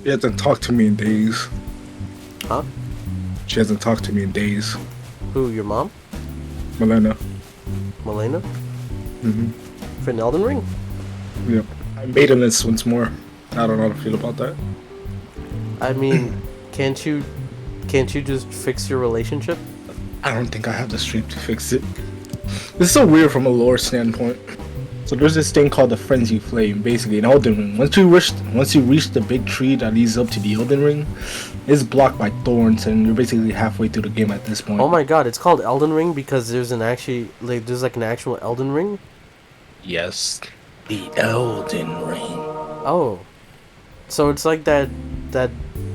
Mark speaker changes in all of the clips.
Speaker 1: She hasn't talked to me in days.
Speaker 2: Huh?
Speaker 1: She hasn't talked to me in days.
Speaker 2: Who, your mom?
Speaker 1: Melina.
Speaker 2: Melina?
Speaker 1: Mm-hmm.
Speaker 2: For an Elden Ring?
Speaker 1: Yep. I'm Maidenless once more. I don't know how to feel about that.
Speaker 2: I mean, can't you just fix your relationship?
Speaker 1: I don't think I have the strength to fix it. This is so weird from a lore standpoint. So there's this thing called the Frenzy Flame, basically an Elden Ring. Once you reach the big tree that leads up to the Elden Ring, it's blocked by thorns, and you're basically halfway through the game at this point.
Speaker 2: Oh my god, it's called Elden Ring because there's an actual Elden Ring?
Speaker 1: Yes, the Elden Ring.
Speaker 2: Oh. So it's like that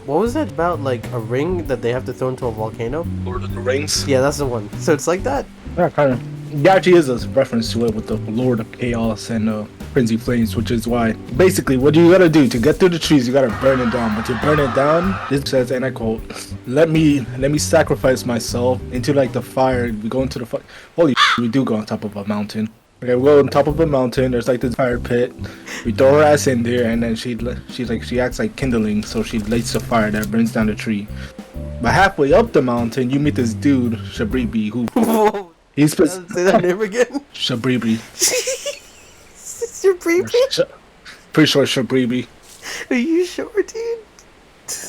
Speaker 2: what was that about, like a ring that they have to throw into a volcano?
Speaker 1: Lord of the Rings?
Speaker 2: Yeah, that's the one. So it's like that?
Speaker 1: Yeah, kind of. There actually is a reference to it with the Lord of Chaos and Frenzy Flames, which is why basically what you gotta do to get through the trees, you gotta burn it down. But to burn it down, this says, and I quote, let me sacrifice myself into like the fire. We go into the fire. Holy we do go on top of a mountain. Okay, we go on top of a mountain. There's like this fire pit. We throw her ass in there, and then she acts like kindling, so she lights the fire that burns down the tree. But halfway up the mountain, you meet this dude, Shabribi, who he's
Speaker 2: say that name again.
Speaker 1: Shabribi.
Speaker 2: Shabribi?
Speaker 1: Pretty sure it's Shabribi.
Speaker 2: Are you sure, dude?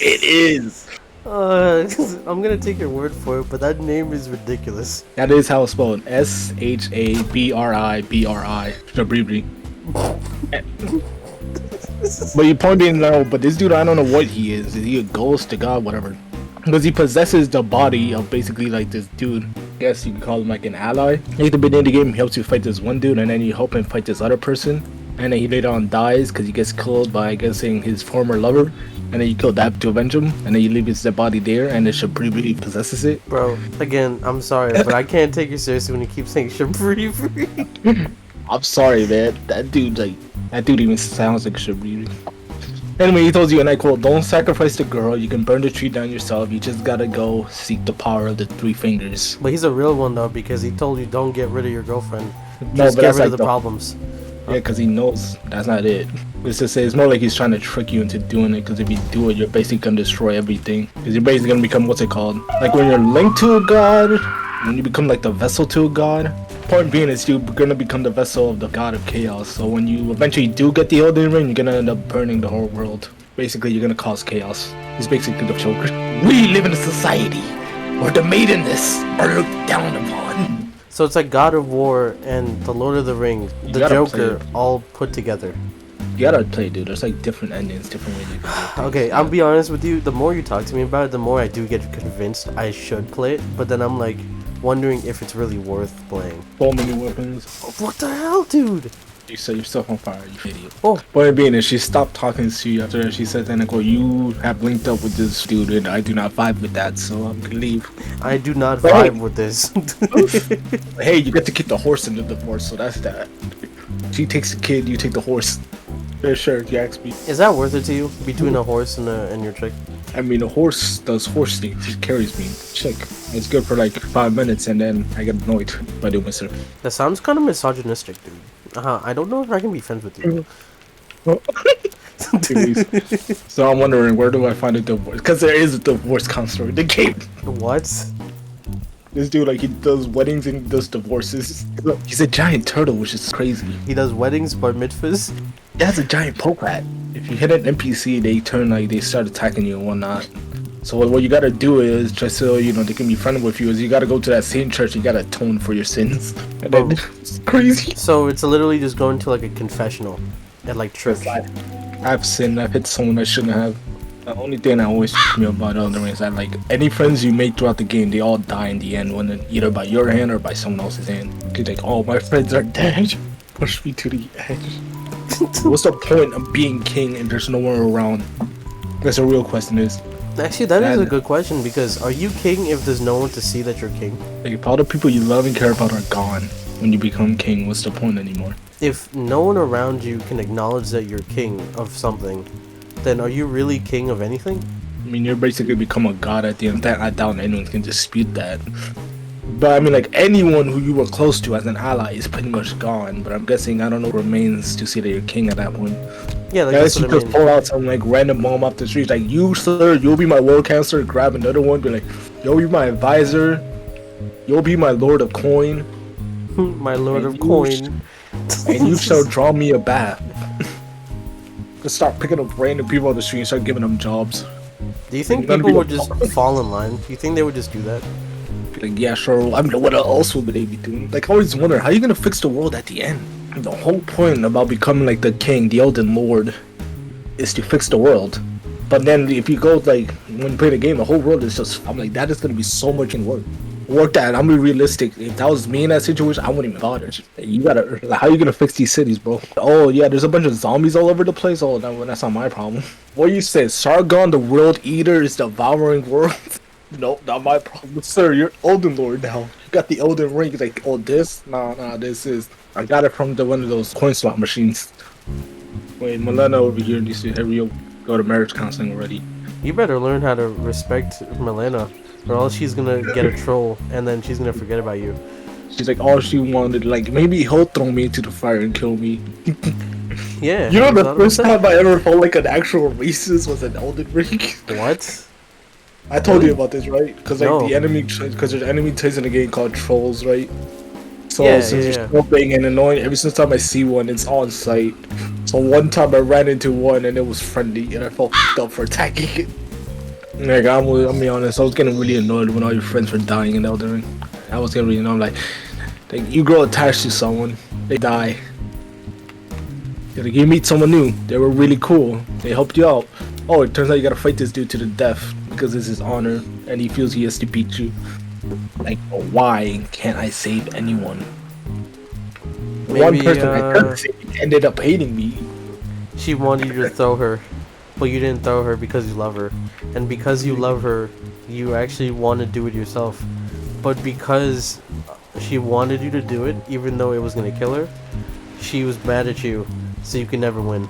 Speaker 1: It is.
Speaker 2: I'm gonna take your word for it, but that name is ridiculous.
Speaker 1: That is how it's spelled. Shabribi. Shabribi. But your point being, no, but this dude, I don't know what he is. Is he a ghost, a god, whatever? Because he possesses the body of basically like this dude. I guess you could call him like an ally. At the beginning of the game, he helps you fight this one dude, and then you help him fight this other person. And then he later on dies because he gets killed by, I guess, his former lover. And then you kill that to avenge him. And then you leave his dead body there, and then Shabribi possesses it.
Speaker 2: Bro, again, I'm sorry, but I can't take you seriously when you keep saying Shabribi.
Speaker 1: I'm sorry, man. That dude even sounds like Shabribi. Anyway, he tells you, and I quote, don't sacrifice the girl, you can burn the tree down yourself, you just gotta go seek the power of the three fingers.
Speaker 2: But he's a real one though, because he told you don't get rid of your girlfriend.
Speaker 1: No,
Speaker 2: just
Speaker 1: but
Speaker 2: get
Speaker 1: that's
Speaker 2: rid
Speaker 1: like
Speaker 2: of the problems.
Speaker 1: Yeah, because he knows that's not it. It's to say, it's more like he's trying to trick you into doing it, because if you do it, you're basically gonna destroy everything. Because you're basically gonna become, what's it called? Like when you're linked to a god, when you become like the vessel to a god. Point being is you're gonna become the vessel of the god of chaos. So when you eventually do get the Elden Ring, you're gonna end up burning the whole world. Basically, you're gonna cause chaos. He's basically the Joker. We live in a society where the Maidenless are looked down upon.
Speaker 2: So it's like God of War and the Lord of the Rings, the Joker, all put together.
Speaker 1: You gotta play, dude. There's like different endings, different ways you can do it.
Speaker 2: Okay, I'll be honest with you. The more you talk to me about it, the more I do get convinced I should play it. But then I'm like wondering if it's really worth playing.
Speaker 1: So many weapons.
Speaker 2: What the hell, dude?
Speaker 1: You set yourself on fire, you idiot.
Speaker 2: Oh.
Speaker 1: Point being is she stopped talking to you after that. She said, "Well, you have linked up with this dude, and I do not vibe with that, so I'm gonna leave."
Speaker 2: I do not vibe with this.
Speaker 1: Hey, you get to kick the horse into the divorce, so that's that. She takes the kid, you take the horse. Yeah, sure, if you ask me.
Speaker 2: Is that worth it to you? Between a horse and your chick?
Speaker 1: I mean, a horse does horse things. She carries me. Chick. It's good for like 5 minutes, and then I get annoyed by doing her.
Speaker 2: That sounds kind of misogynistic, dude. I don't know if I can be friends with you.
Speaker 1: So I'm wondering, where do I find a divorce? Because there is a divorce counselor in the game.
Speaker 2: What?
Speaker 1: This dude, like, he does weddings and does divorces. He's a giant turtle, which is crazy.
Speaker 2: He does weddings, bar mitzvahs.
Speaker 1: He has a giant poke rat. If you hit an NPC, they start attacking you and whatnot. So what you gotta do is, just so you know they can be friendly with you, is you gotta go to that same church. You gotta atone for your sins. And then, it's crazy.
Speaker 2: So it's literally just going to like a confessional at like church.
Speaker 1: I've sinned. I've hit someone I shouldn't have. The only thing that always f***ed me about Elden Ring is that like any friends you make throughout the game, they all die in the end, when either by your hand or by someone else's hand. You're like, oh, my friends are dead. Push me to the edge. What's the point of being king and there's no one around? That's a real question.
Speaker 2: Actually, that is a good question, because are you king if there's no one to see that you're king?
Speaker 1: Like, if all the people you love and care about are gone when you become king, what's the point anymore? If
Speaker 2: no one around you can acknowledge that you're king of something, then are you really king of anything?
Speaker 1: I mean, you're basically become a god at the end of that. I doubt anyone can dispute that. But I mean, like anyone who you were close to as an ally is pretty much gone. But I'm guessing I don't know what remains to see that you're king at that point.
Speaker 2: Yeah, like
Speaker 1: Unless
Speaker 2: that's
Speaker 1: you
Speaker 2: what I
Speaker 1: just
Speaker 2: mean.
Speaker 1: pull out some like random bomb off the street, like you sir, you'll be my world counselor. Grab another one, be like, you'll be my advisor. You'll be my lord of coin,
Speaker 2: My lord
Speaker 1: and
Speaker 2: of coin.
Speaker 1: and you shall draw me a bath. Just start picking up random people on the street and start giving them jobs.
Speaker 2: Do you think
Speaker 1: None of
Speaker 2: people
Speaker 1: you
Speaker 2: would just fall in line? Do you think they would just do that?
Speaker 1: Like, yeah, sure. I mean, what else would they be doing? Like, I always wonder, how are you gonna fix the world at the end? The whole point about becoming like the king, the Elden Lord, is to fix the world. But then if you go like when you play the game, the whole world is just. I'm like, that is gonna be so much in work. Work that. I'm gonna be realistic. If that was me in that situation, I wouldn't even bother. You gotta. Like, how are you gonna fix these cities, bro? Oh yeah, there's a bunch of zombies all over the place. Oh, that's not my problem. What you said, Sargon, the World Eater, is devouring world. Nope, not my problem, sir. You're Elden Lord now. You got the Elden Ring. He's like, oh, this? Nah, this is. I got it from one of those coin slot machines. Wait, Melina over here needs to have you go to marriage counseling already.
Speaker 2: You better learn how to respect Melina, or else she's gonna get a troll, and then she's gonna forget about you.
Speaker 1: She's like, all she wanted, like, maybe he'll throw me into the fire and kill me.
Speaker 2: Yeah.
Speaker 1: You know,
Speaker 2: you
Speaker 1: the
Speaker 2: thought
Speaker 1: first
Speaker 2: about
Speaker 1: time I ever felt like an actual racist was an Elden Ring.
Speaker 2: that? What?
Speaker 1: I told you about this, right? Because like
Speaker 2: No.
Speaker 1: the enemy, because there's enemy types in the game called trolls, right? So
Speaker 2: Yeah,
Speaker 1: since
Speaker 2: yeah,
Speaker 1: they're so big and annoying, every single time I see one, it's on sight. So one time I ran into one and it was friendly, and I felt f***ed up for attacking it. Like I'm be honest, I was getting really annoyed when all your friends were dying in Elden Ring. I was getting really annoyed. I'm like you grow attached to someone, they die. Like, you meet someone new, they were really cool, they helped you out. Oh, it turns out you gotta fight this dude to the death because it's his honor and he feels he has to beat you. Like, why can't I save anyone? One
Speaker 2: Maybe,
Speaker 1: person I could save ended up hating me.
Speaker 2: She wanted you to throw her, but you didn't throw her because you love her. And because you love her, you actually want to do it yourself. But because she wanted you to do it, even though it was going to kill her, she was mad at you, so you can never win.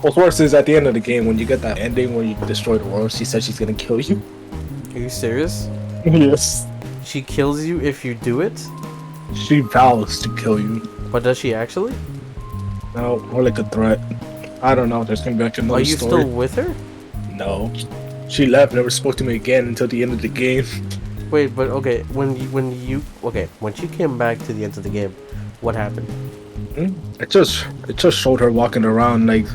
Speaker 1: What's worse is at the end of the game, when you get that ending where you destroy the world, she said she's gonna kill you.
Speaker 2: Are you serious?
Speaker 1: Yes.
Speaker 2: She kills you if you do it?
Speaker 1: She vows to kill you.
Speaker 2: But does she actually?
Speaker 1: No, more like a threat. I don't know, there's gonna be like another
Speaker 2: Are you
Speaker 1: story.
Speaker 2: still with her?
Speaker 1: No. She left, never spoke to me again until the end of the game.
Speaker 2: Wait, but okay, when she came back to the end of the game, what happened?
Speaker 1: It just showed her walking around like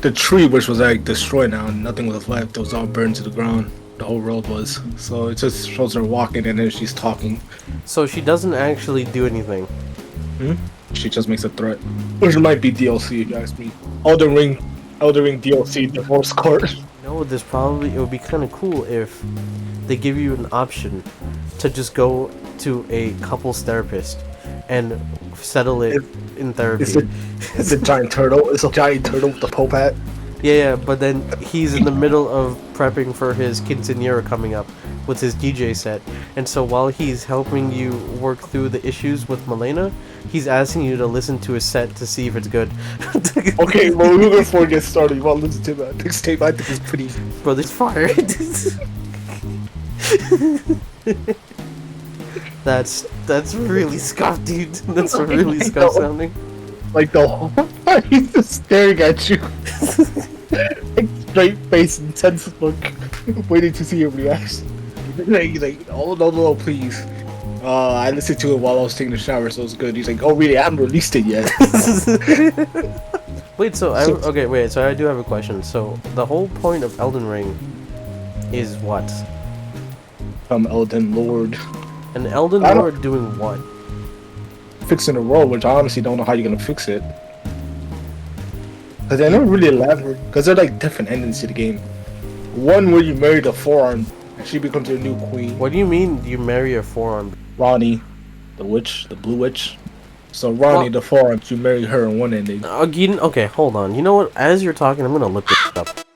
Speaker 1: the tree, which was like destroyed now, and nothing was left. It was all burned to the ground. The whole world was. So it just shows her walking, and then she's talking.
Speaker 2: So she doesn't actually do anything.
Speaker 1: She just makes a threat, which might be DLC if you ask me. Elden Ring DLC, divorce court.
Speaker 2: No, it would be kind of cool if they give you an option to just go to a couples therapist and settle it in therapy.
Speaker 1: It's a giant turtle. It's a giant turtle with a Pope hat.
Speaker 2: Yeah, but then he's in the middle of prepping for his quinceañera coming up with his DJ set, and so while he's helping you work through the issues with Melina, he's asking you to listen to his set to see if it's good.
Speaker 1: Okay, well, before we get started, you want to listen to that mixtape? I think it's pretty.
Speaker 2: Bro, this fire. That's really scuffed, dude. That's really scuffed sounding.
Speaker 1: Like the whole time he's just staring at you. Like straight face, intense look, waiting to see your reaction. He's like, oh no, please. I listened to it while I was taking a shower, so it's good. He's like, oh really? I haven't released it yet.
Speaker 2: Wait, so I do have a question. So the whole point of Elden Ring is what?
Speaker 1: Elden Lord.
Speaker 2: An Elden Lord doing what?
Speaker 1: Fixing the world, which I honestly don't know how you're gonna fix it. Cause they never really elaborate. Cause they're like different endings to the game. One where you marry the forearm, and she becomes your new queen.
Speaker 2: What do you mean you marry a forearm?
Speaker 1: Ronnie, the witch, the blue witch. So Ronnie, the forearm, you marry her in one ending.
Speaker 2: Okay, hold on. You know what? As you're talking, I'm gonna look this up.